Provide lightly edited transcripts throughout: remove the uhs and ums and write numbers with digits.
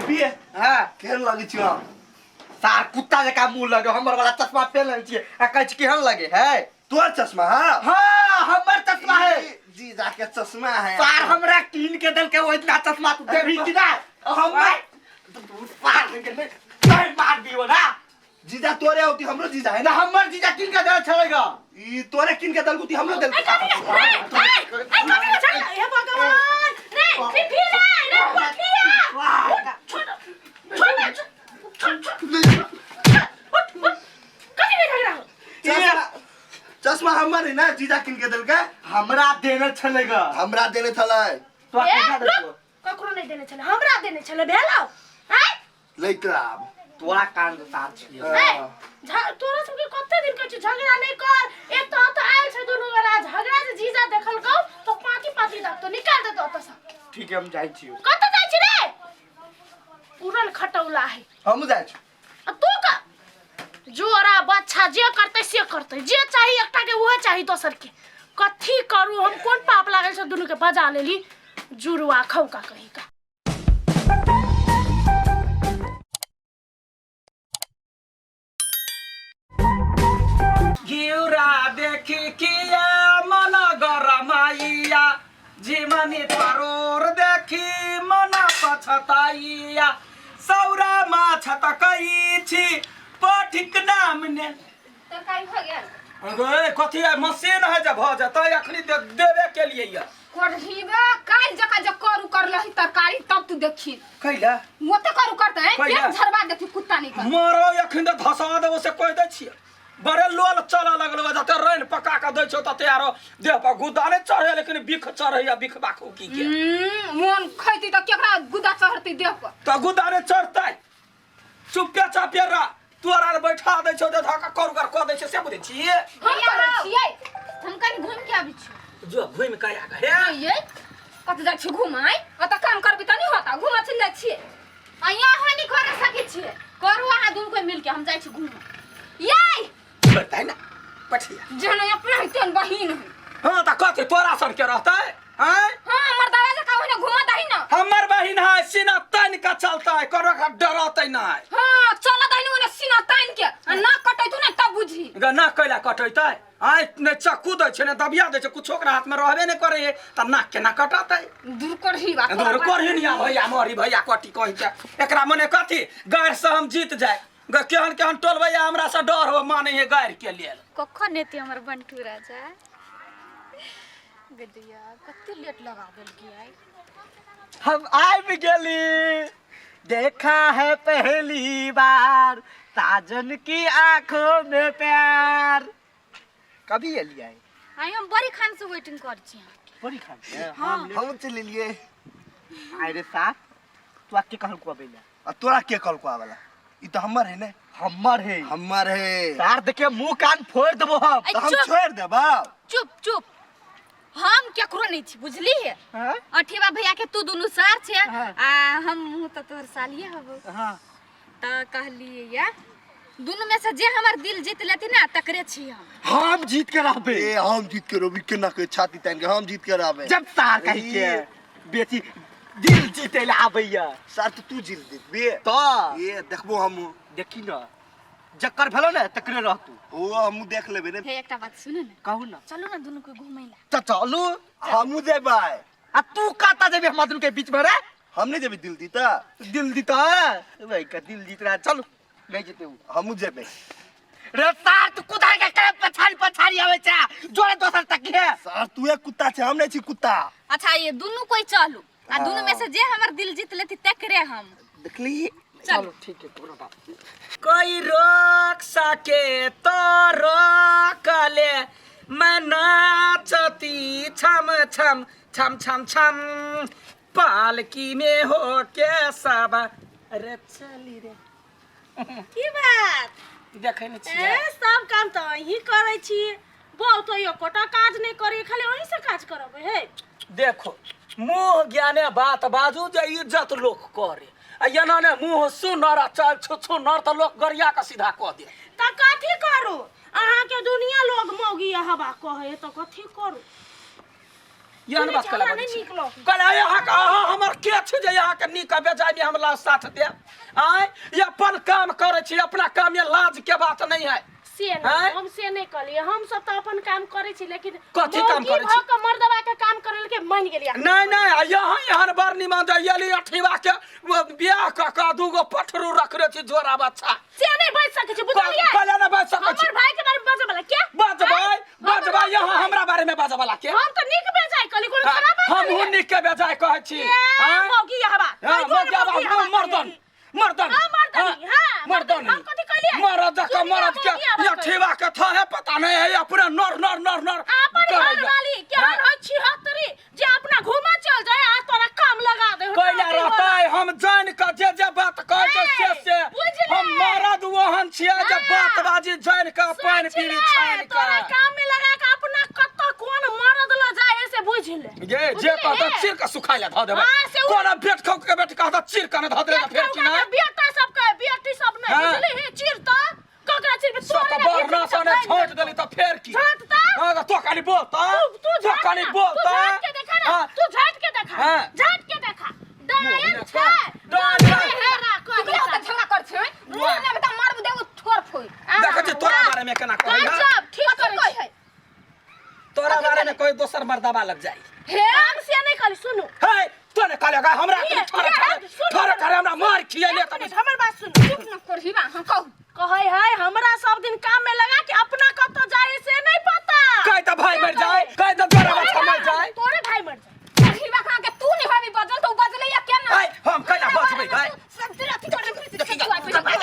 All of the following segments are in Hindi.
पिए हां केहन लागे छियो सार कुत्ता जका मुंह लगे हमर वाला चश्मा पहन ले छिए आ कहै छी केहन लगे है तोर चश्मा हां हां हमर चश्मा है जी जाके चश्मा है सार हमरा कीन के देल के ओइतना चश्मा तू देबी कि ना हमर पार के नहीं मार दियो ना जीजा तोरे होती हमरो जीजा है ना हमर जीजा किन के देल छलेगा ई तोरे किन के देल गुती हमरो देल ए भगवान रे फिर रे पठिया छोड़ कभी नहीं झगड़ा चश्मा हमर है ना जीजा किन के देल के हमरा देने छलेगा हमरा देने छले तो केना देखो ककरो नहीं देने छले हमरा देने छले भेलौ हैं लइकराब तोरा कान सार छियो तोरा सबके कते दिन के झगड़ा नहीं कर एक तो आयल छ दुनु वाला झगड़ा जे जीजा देखल गौ तो पाती द तो निकाल दे तो सब ठीक है हम जाई छियो कते जाई छी रे पूरन खटौला है हम जाई छी आ तू का जोरा बच्चा जे करते जे चाहिए एकटा के वो चाहिए दोसर के कथी करू हम कोन पाप लागल छ दुनु के बजा लेली जुरुआ खौका कही का गिउरा देखी किया मन गरमाइया जीवनी तरोर देखी मन पछताइया सौरा माछ तकई छी पठिक नाम ने तरकारी हो गया अरे कथी है मशीन है जब भ जाता अखनी देवे के लिए या कोढ़ीबा काल जका ज करू करलही तरकारी तब तू देखी कैला मोते करू करते हैं कैला? एक झरबा देखी कुत्ता नहीं कर मरो अखन धसा देबो से कह दै छी बड़े लोल चला लगल जते रैन पका के दै छौ तते आरो देह पर गुदा ने चढ़े लेकिन बिख चढ़ैया बिख बाखू की के मोन खैती त केकरा गुदा चढ़ती देह पर त गुदा ने चढ़तै चुपे चापे रा तोरा बैठा दै छौ धका करू कर क दै छै से बुझै छी हम करे छियै हम कनी घूम के आबै छी जो घुम के आ हे ये कत जा छी घुमाई अत काम करबी त नहीं होता घुमा चल जा छी आ यहाँ नहीं करे सकै छी करू आ दुन कोई मिल के हम जाई छी घुम ये बताइ ना पठिया जन अपना हितन बहिन है हां त कथि तोरा सब के रहतै हैं हां हमर दादा जका ओने घुमा दही ना हमर बहिन है सीना तन का चलता है करो का डरतै ना हां चला दही ओने सीना तान के ना कटै तू ना तब बुझी ना कैला कटैतै आइ ने चक्कू दै छै ने दबिया दै छै कुछो के हाथ में रहबे नै करे त नाक के ना कटतै दूर करही बा दूर करही निया भैया मोरी भैया कटी कहि छै एकरा मने कथि गायर से हम जीत जाय केहन केहन टोल भैया हमरा से डर हो माने है गायर के लेल कखन नेती हमर बंटू राजा गदिया कते लेट लगा देल की आई हम आब गेली देखा है पहली बार साजन की आंखों में प्यार कभी एलिए आई हम बड़ी खान से वेटिंग कर छी बड़ी खान हां हम चल लिए अरे साहब तू के कहल को आबेला आ तोरा के कहल को आवेला ई तो हमर है ने हमर है सार देखे मुंह कान फोड़ देबो हम तो हम छोड़ देबो चुप हम केकरो नहीं छी बुझली है अठीवा भैया के तू दुनु सार छे आ हम त तोहर सालिए हबो हां त कहलिए या दुनु में से जे हमर दिल जीत लेती ना तकरे छी हम जीत के रहबे हम जीत के रहबे केना के छाती तान के हम जीत के रहबे जब सार कहि के बेटी दिल जीते ले आबैया सार तू जीत देबे तो ये देखबो हम देखी ना जक्कर भेलो ने तकरे रहतू ओ हम देख लेबे ने हे एकटा बात सुन ना कहू ना चलो ना दुनु को घुमैला त चलू हमू जेबै आ तू काता जेबे हम दुनु के बीच में रे हम नहीं जेबे दिल दीता भाई का दिल जीत रहा चलो ले जेते हमू जेबे रे सार तू कुदार के करे पछाड़ी आवे छा जोरे दोसर तक है सार तू एक कुत्ता छे हम नहीं छी कुत्ता अच्छा ये दुनु कोई चलू आ दुनु में से जे हमर दिल जीत लेती तकरे हम देखली चलो ठीक है कोनो बात कोई रोक सके तो रोक ले मैं नाचती छम छम छम छम छम पालकी में हो के सब अरे चली रे की बात देखै न छियै ए सब काम त ही करै छी बहुत यो कोटा काज नहीं करे खाली वही से काज करबे हे देखो मुंह ज्ञाने बात बाजू जे इज्जत लोग करे आ एना ने मुंह सुनर आ चल सुनर त लोग गरिया के सीधा क दे त कथी करू अहाँ के दुनिया लोग मौगी हवा कहे त कथी करू यहन बात कला नहीं निकलो कला यहाँ का हमर के छ जे यहाँ के निक बेजाय में हमला साथ दे आय ये अपन काम करे छी अपना काम में लाज के बात नहीं है से नहीं हम से नहीं कहलिए हम सब तो अपन काम करे छी लेकिन कथी काम करे छी? के मर्दवा के काम करे के मन गेलिया नहीं नहीं यहाँ बार निमान जाइली अठीवा के बियाह का दूगो पठरू रख रे छी जोरा बच्चा से नहीं बैठ सके छी बुझलिए कला ना बैठ सके छी हमर भाई के बारे में बाजे वाला क्या बजबाई यहाँ हमरा बारे में बाजे वाला के हम तो निक बेजाय कहली कोनो खराब है हम हुन निक के बेजाय कहै छी हां मौगी यह बात मर्दन मर्दन हम कथी कहलिए मर्द के ये ठेवा के था है पता नहीं है अपना नर अपन घर वाली क्या हो 76 जे अपना घूमा चल जाए आ तोरा काम लगा दे कोइला रहता है हम जान के जे बात कह के से हम मर्द वहन छिए जे बात बाजी जान के पानी पीरी छान के तोरा काम में लगा के अपना कत्ता कोन मर्द ल जाए से बुझ ले ये जे कहता चिर के सुखाइला ध देबे कोन बेट खौ के बेट कहता चिर के ध देबे फेर कि ना बेटा सब के बेटी सब ने बुझली हे चिर त ककरा चिर तो बरना सने छोड़ देली तो फेर की झटता हां तो खाली बोलता तू खाली बोलता झट के देखा ना तू झट के देखा झट के देखा डायन छै डायन हेरा को तो झगड़ा कर छै मुंह में त मार दे छोड़ फोई देख जे तोरा बारे में केना कहै सब ठीक करे छै तोरा बारे में कोई दोसर मर्दाबा लग जाई हे हम से नहीं कहली सुनु हे तोने कहलेगा हमरा थोड़ा करे हमरा मार खियाले त हमर बात सुन चुप न करही बा हम कहू कहै है हमरा सब दिन काम में लगा के अपना कत जाए से नहीं पता कह त भाई मर जाए कह त तोरा बच्चा मर जाए तोरे भाई मर जाए करही बा खा के तू नहीं भाभी बजल तो बजले या केना हाय हम कहला बचबै भाई सब तेरा अथी कर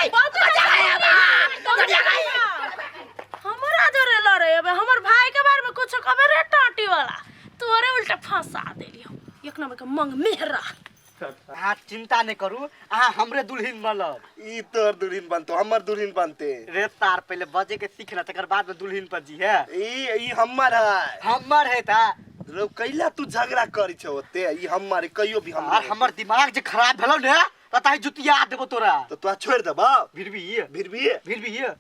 हमरा जरे लड़े अब हमर भाई के बारे में कुछ कहबे रे टाटी वाला तोरे उल्टा फंसा देलियो एक नंबर के मंग मेहरा आ चिंता नहीं करू आ हमरे दुल्हन बनल ई तोर दुल्हन बनतो हमर दुल्हन बनते रे तार पहले बजे के सीखना तकर बाद में दुल्हन पर जी है ई हमर है हमर है ता रो कैला तू झगड़ा करी छ ओते ई हमर कहियो भी और हमर दिमाग जे खराब भेलो ने पता है जुतिया देबो तोरा तो तू छोड़ देबा फिर भी ई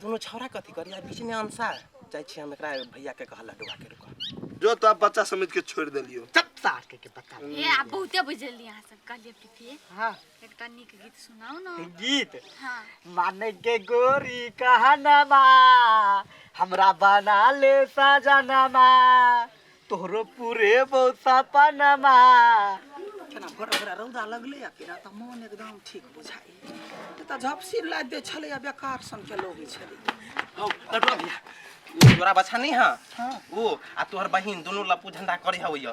दोनों छौरा कथी करिया बीच में अंसा जाय छी हम एकरा भैया के कहला डुआ के रुक जो तो आप बच्चा समझ के छोड़ देलियो चप सार के बता ए आप बहुते बुझली यहाँ सब कहलिए प्रीति हां एकटा नीक गीत सुनाओ ना गीत हाँ माने के गोरी कहनमा हमरा बना ले सजनमा तोहरो पूरे बहुत सपनमा केना भरा रौदा लगले या केना त मन एकदम ठीक बुझाई त झपसी ला दे छले या बेकार सन के लोग छले हौ लटवा भैया तोरा बच्चा नहीं हां ओ आ तोहर बहिन दोनों लपू झंडा करे हवैया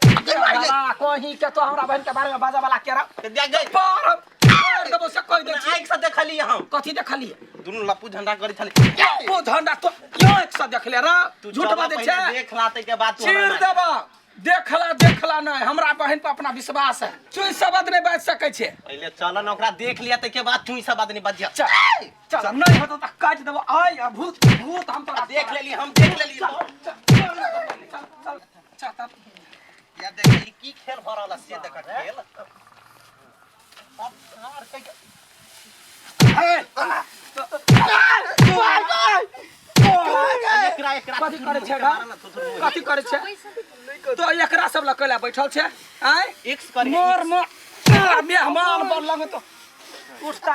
कहीं के तो हमरा बहन के बारे में बाजा वाला केरा गई पर देबो से कह दे छी एक साथ देखली हम कथी देखलिए दोनों लपू झंडा करे छले ओ झंडा तो क्यों एक साथ देखले रा झूठ बात छै देख लाते के बाद चीर देबा देखला नहीं हमरा बहन पर अपना विश्वास है चुई शब्द नहीं बाज सकै छे पहले चल न ओकरा देख लिया ते के बाद चुई शब्द नहीं बजिया चल नहीं होता त काट देबो आय भूत हम तोरा देख लेली चल या देख की खेल हो रहल से देख खेल अब हार के कथी करे छै कथी करे छै तो एकरा सब ल कला बैठल छै आय एक्स करे मोर मेहमान बन लगे तो उठता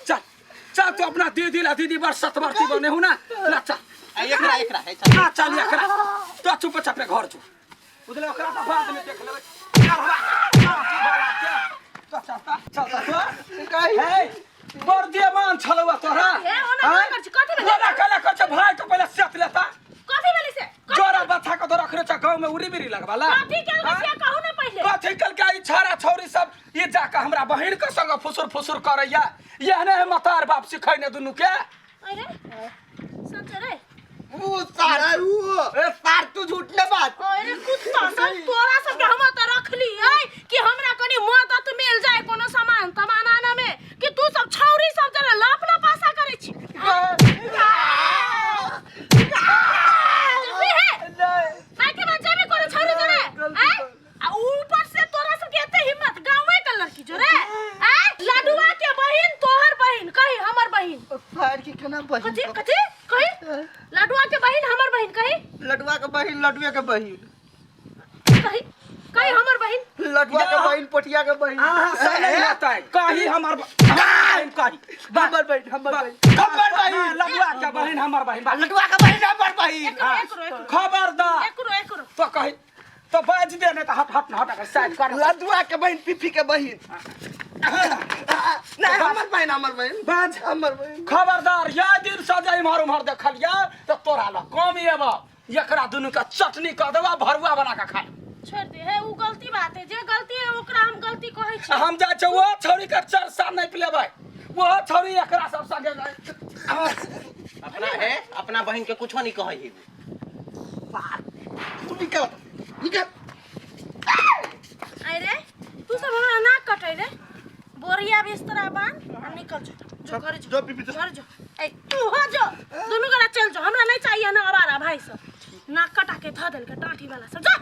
चल तो अपना दीदी बार सतवर्ती बने हो ना ला चल एकरा है चल एकरा तो चुप चाप घर चुप बुझले ओकरा तो बाद में देख लेबै चल बर्दियमान छलवा तोरा ओना कला कछ भाई तो पहले सेट लेता कथी भेली से जोरा बच्चा के तो रखरे छ गांव में उरी बिरी लगवाला कथी के से कहू ना पहले कथी कल के ई छारा छौरी सब ये जाके हमरा बहिन के संग फुसुर करैया यहने है मतार बाप सिखैने दुनु के अरे सच रे ओ सारा ए सार तू झूठ न बात अरे कुत्ता सब तोरा सब के हम त रखली है कि हमरा कनी मदद मिल जाए कोनो सामान तमाना में कि तू सब छौरी सब जरा लपलपासा करे छी हाय के बच्चा में कोनो छौरी जरे आ ऊपर से तोरा सब के एते हिम्मत गांवे के लड़की जो रे लाडुआ के बहिन तोहर बहिन कही हमर बहिन फाड़ के केना बहिन कथी कथी कही लडुआ के बहिन हमर बहिन कही लडुआ के बहिन लडुए के बहिन कही कही हमर बहिन लडुआ के बहिन पोटिया के बहिन हां सब नहीं आता है कही हमर बहिन कही हमर बहिन हमर बहिन लडुआ के बहिन हमर बहिन लडुआ के बहिन हमर बहिन एकरो खबरदार एकरो तो कही तो बाज दे नहीं तो हट के साइड कर लडुआ के बहिन पिफी के बहिन नहीं हमर बहिन बाज हमर बहिन खबरदार या दिन सजाई मारू मार देखलिया तो तोरा ला कम एबा एकरा दुनु का चटनी कर देबा भरुआ बना के खा छोड़ दे है वो गलती बात है जे गलती है ओकरा हम गलती कहै छी हम जा छ वो छौरी के चार साल नहीं पिलेबै वो छौरी एकरा सब संगे अपना है अपना बहन के कुछो नहीं कहै है तू निकल अरे तू सब हमरा नाक कटै रे बोरिया बिस्तरा बांध आ निकल जो घर जो पीपी तो घर जो ए तू हो जो दोनों गला चल जो हमरा नहीं चाहिए ना आवारा भाई सब नाक कटा के ध देल के टाठी वाला सब जा